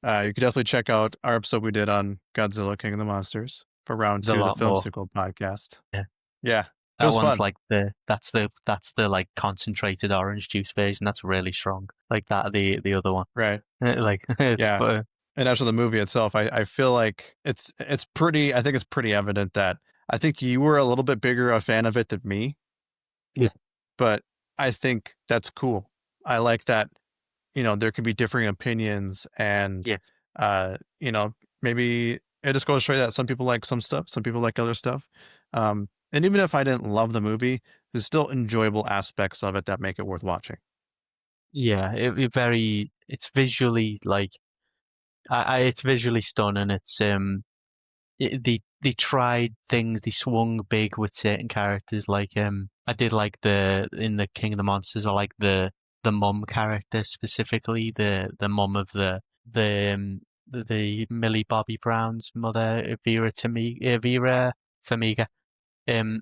You could definitely check out our episode we did on Godzilla King of the Monsters for round There's a 2 of the lot Film more. Sequel podcast. Yeah. Yeah, it That was one's fun. like that's the like concentrated orange juice version. That's really strong. Like that the other one. Right. Like it's Yeah. And as for the movie itself, I feel like it's pretty. I think it's pretty evident that I think you were a little bit bigger a fan of it than me, yeah, but I think that's cool. I like that, there can be differing opinions and, yeah, maybe it just goes to show you that some people like some stuff, some people like other stuff. And even if I didn't love the movie, there's still enjoyable aspects of it that make it worth watching. yeah. It's visually like it's visually stunning. They tried things. They swung big with certain characters. Like I did like the in the King of the Monsters. I like the mum character specifically. The mum of the Millie Bobby Brown's mother, Vera Farmiga. Um,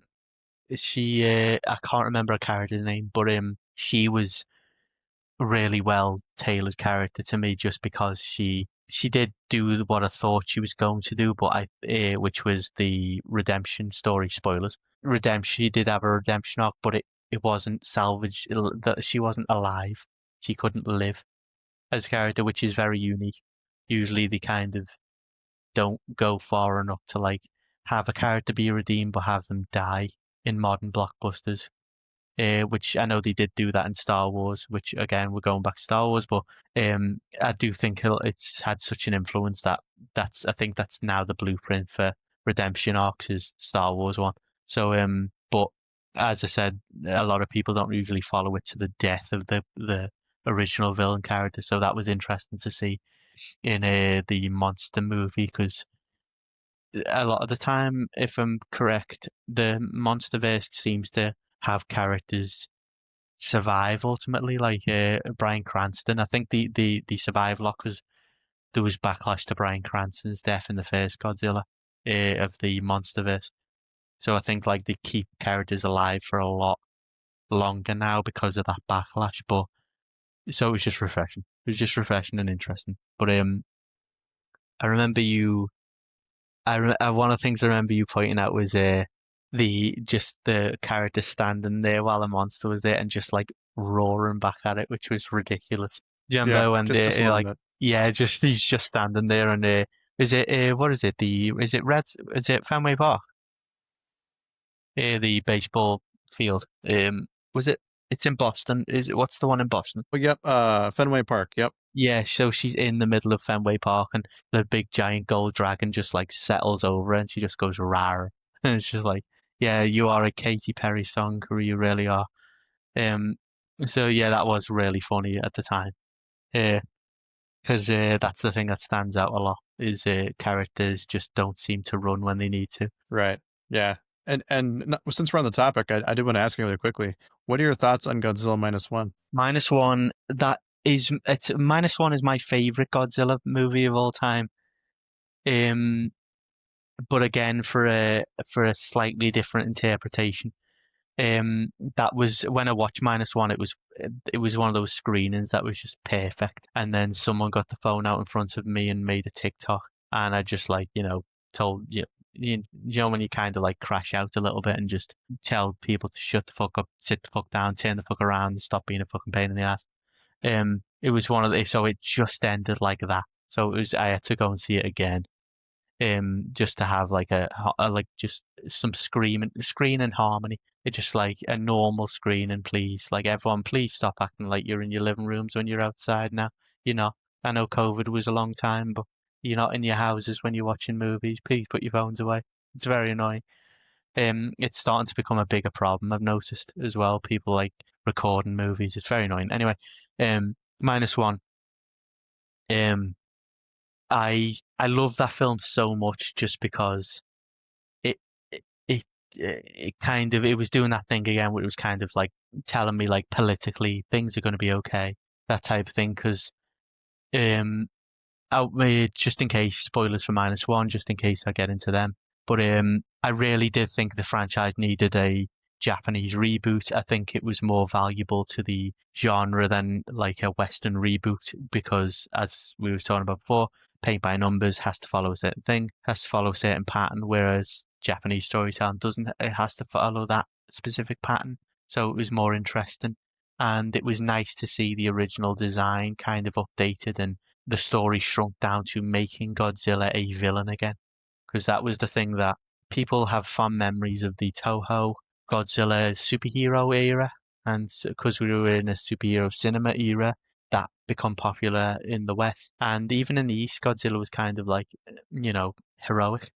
she I can't remember her character's name, but she was really well tailored character to me just because she did do what I thought she was going to do, but which was the redemption story. Spoilers. Redemption. She did have a redemption arc, but it wasn't salvaged. That she wasn't alive. She couldn't live as a character, which is very unique. Usually, they kind of don't go far enough to like have a character be redeemed, but have them die in modern blockbusters, which I know they did do that in Star Wars, which again, we're going back to Star Wars, but I do think it's had such an influence that I think that's now the blueprint for redemption arcs is Star Wars one. So, but as I said, a lot of people don't usually follow it to the death of the original villain character, so that was interesting to see in the monster movie because a lot of the time, if I'm correct, the MonsterVerse seems to have characters survive ultimately, like Bryan Cranston. I think the survive lock was there was backlash to Bryan Cranston's death in the first Godzilla of the MonsterVerse. So I think like they keep characters alive for a lot longer now because of that backlash. But so it was just refreshing. It was just refreshing and interesting. But I remember you. One of the things I remember you pointing out was the character standing there while the monster was there and just like roaring back at it, which was ridiculous. Do you Yeah, remember when just they a little like bit. yeah, just he's just standing there and is it what is it the is it Fenway Park, the baseball field, was it it's in Boston, is it what's the one in Boston? Well, yep. Fenway Park. Yep. Yeah, so she's in the middle of Fenway Park and the big giant gold dragon just like settles over her and she just goes rawr. And it's just like, yeah, you are a Katy Perry song, or you really are. Um, so yeah, that was really funny at the time. Because that's the thing that stands out a lot is characters just don't seem to run when they need to. Right. Yeah. And since we're on the topic, I did want to ask you really quickly. What are your thoughts on Godzilla minus one? Minus one, it's minus one is my favorite Godzilla movie of all time. Um, but again, for a slightly different interpretation. That was when I watched minus one. It was one of those screenings that was just perfect. And then someone got the phone out in front of me and made a TikTok, and I just like told you know when you kind of like crash out a little bit and just tell people to shut the fuck up, sit the fuck down, turn the fuck around, and stop being a fucking pain in the ass. It was one of the so it just ended like that. So it was I had to go and see it again just to have like like just some screen and harmony. It's just like a normal screen and please, like everyone, please stop acting like you're in your living rooms when you're outside now. You know, I know COVID was a long time, but you're not in your houses when you're watching movies. Please put your phones away. It's very annoying. It's starting to become a bigger problem. I've noticed as well. People like recording movies. It's very annoying. Anyway, minus one. Um, I love that film so much just because it it kind of it was doing that thing again where it was kind of like telling me like politically things are going to be okay, that type of thing. Because um just in case spoilers for minus one, just in case I get into them, but I really did think the franchise needed Japanese reboot. I think it was more valuable to the genre than like a Western reboot because, as we were talking about before, paint by numbers has to follow a certain thing, has to follow a certain pattern, whereas Japanese storytelling doesn't. It has to follow that specific pattern. So it was more interesting. And it was nice to see the original design kind of updated and the story shrunk down to making Godzilla a villain again. Because that was the thing that people have fond memories of the Toho Godzilla superhero era. And because we were in a superhero cinema era, that become popular in the West. And even in the East, Godzilla was kind of like, heroic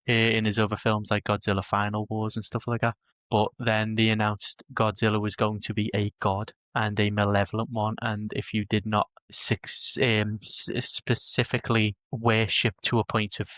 in his other films like Godzilla Final Wars and stuff like that. But then they announced Godzilla was going to be a god and a malevolent one, and if you did not specifically worship to a point of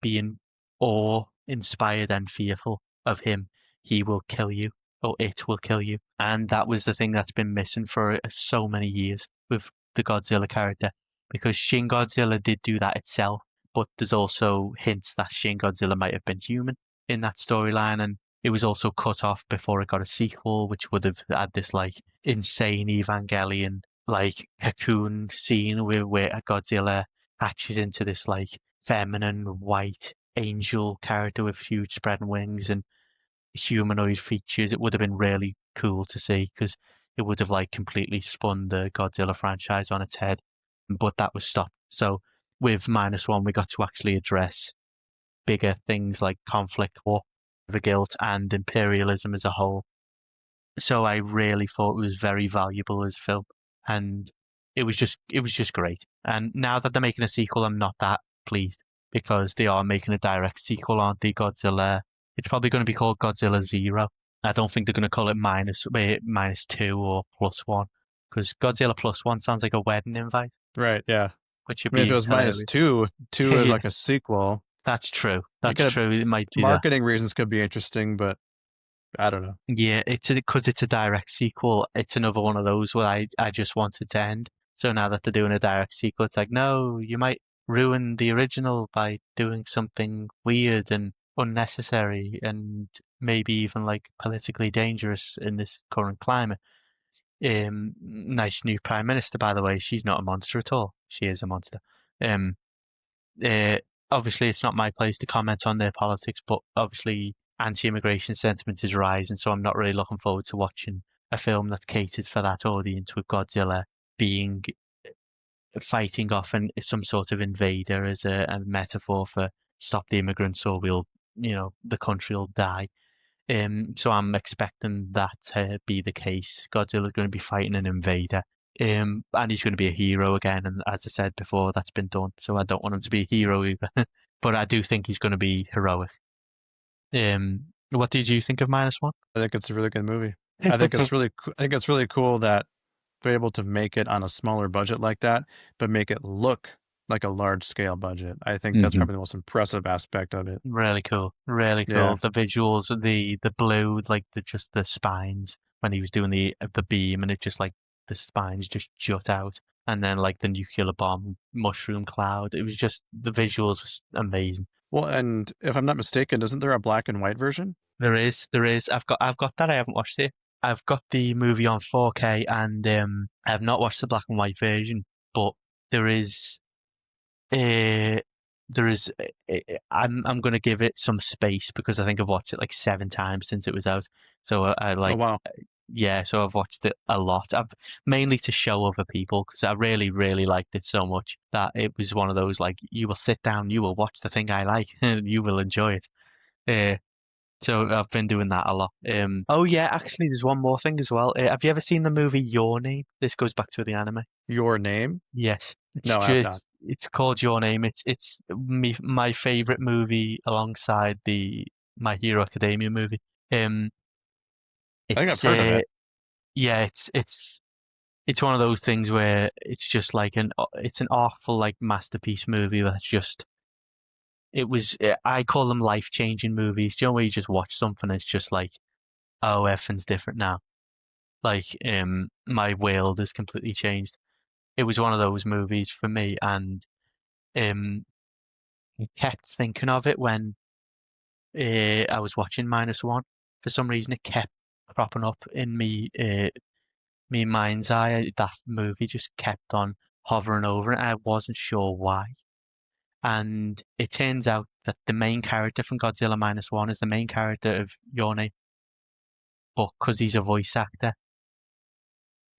being awe-inspired and fearful of him, he will kill you, or it will kill you. And that was the thing that's been missing for so many years with the Godzilla character, because Shin Godzilla did do that itself, but there's also hints that Shin Godzilla might have been human in that storyline, and it was also cut off before it got a sequel, which would have had this like insane Evangelion like cocoon scene where Godzilla hatches into this like feminine white angel character with huge spreading wings and humanoid features. It would have been really cool to see because it would have like completely spun the Godzilla franchise on its head, but that was stopped. So with minus one, we got to actually address bigger things like conflict, war, the guilt, and imperialism as a whole. So I really thought it was very valuable as a film, and it was just great. And now that they're making a sequel, I'm not that pleased because they are making a direct sequel, aren't they? Godzilla. It's probably going to be called Godzilla Zero. I don't think they're going to call it minus two or plus one because Godzilla plus one sounds like a wedding invite, Right. Yeah. which would I mean, if it be was minus hilarious. two, two is Yeah, like a sequel. that's true. It That's could have true. It might be that. marketing reasons could be interesting, but I don't know. Yeah, it's because it's a direct sequel. It's another one of those where I just wanted to end. So now that they're doing a direct sequel, it's like, no, you might ruin the original by doing something weird and unnecessary and maybe even like politically dangerous in this current climate. Nice new prime minister, by the way. She's not a monster at all. She is a monster. Um, uh, Obviously, it's not my place to comment on their politics, but obviously, anti-immigration sentiment is rising. So I'm not really looking forward to watching a film that caters for that audience with Godzilla being fighting off some sort of invader as a metaphor for stop the immigrants or the country will die. So I'm expecting that to be the case. Godzilla's going to be fighting an invader. And he's going to be a hero again. And as I said before, that's been done. So I don't want him to be a hero either. But I do think he's going to be heroic. What did you think of minus one? I think it's a really good movie. I think it's really cool that they're able to make it on a smaller budget like that, but make it look like a large scale budget. I think that's Hmm. probably the most impressive aspect of it. Really cool. Really Yeah. cool. The visuals, the blue, like just the spines when he was doing the beam, and it just like the spines just jut out, and then like the nuclear bomb mushroom cloud. It was just the visuals was amazing. Well, and if I'm not mistaken, isn't there a black and white version? There is. I've got that. I haven't watched it. I've got the movie on 4K, and I have not watched the black and white version, but there is. Uh, there is. I'm going to give it some space because I think I've watched it like 7 times since it was out. So I Oh like, wow. yeah. So I've watched it a lot. I've mainly to show other people because I really, really liked it so much that it was one of those like you will sit down, you will watch the thing I like, and you will enjoy it. Uh, so I've been doing that a lot. Oh yeah, actually, there's one more thing as well. Have you ever seen the movie Your Name? This goes back to the anime. Your Name? Yes, it's No, I have not. just it's called Your Name. It's my favorite movie alongside the My Hero Academia movie. Um, I think I've it's heard of it. yeah, it's one of those things where it's just like it's an awful like masterpiece movie that's just I call them life changing movies. Do you know where you just watch something and it's just like, oh, everything's different now. Like my world has completely changed. It was one of those movies for me, and um I kept thinking of it when I was watching minus one. For some reason, it kept cropping up in me mind's eye. That movie just kept on hovering over it. I wasn't sure why. And it turns out that the main character from Godzilla Minus One is the main character of Your Name, but because he's a voice actor,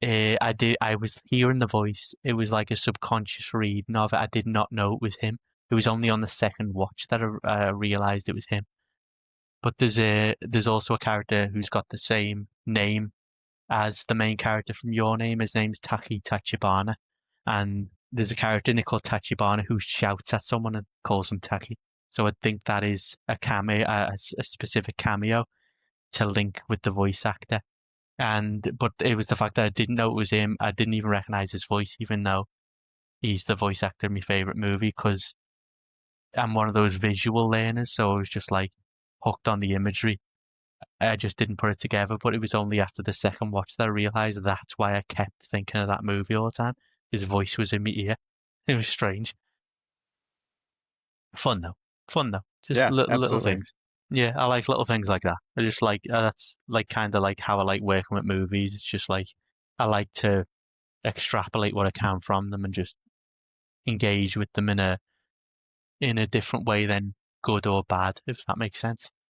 I was hearing the voice. It was like a subconscious reading of it. I did not know it was him. It was only on the second watch that I realized it was him. But there's also a character who's got the same name as the main character from Your Name. His name's Taki Tachibana, and there's a character in it called Tachibana who shouts at someone and calls him Taki. So I think that is a cameo, a specific cameo to link with the voice actor. And but it was the fact that I didn't know it was him. I didn't even recognize his voice, even though he's the voice actor in my favorite movie. Because I'm one of those visual learners, so I was just like hooked on the imagery. I just didn't put it together, but it was only after the second watch that I realized that's why I kept thinking of that movie all the time. His voice was in my ear. It was strange. Fun though. Fun though. Just Yeah, little absolutely. things. Yeah, I like little things like that. I just like that's like kind of like how I like working with movies. It's just like I like to extrapolate what I can from them and just engage with them in a different way than good or bad, if that makes sense.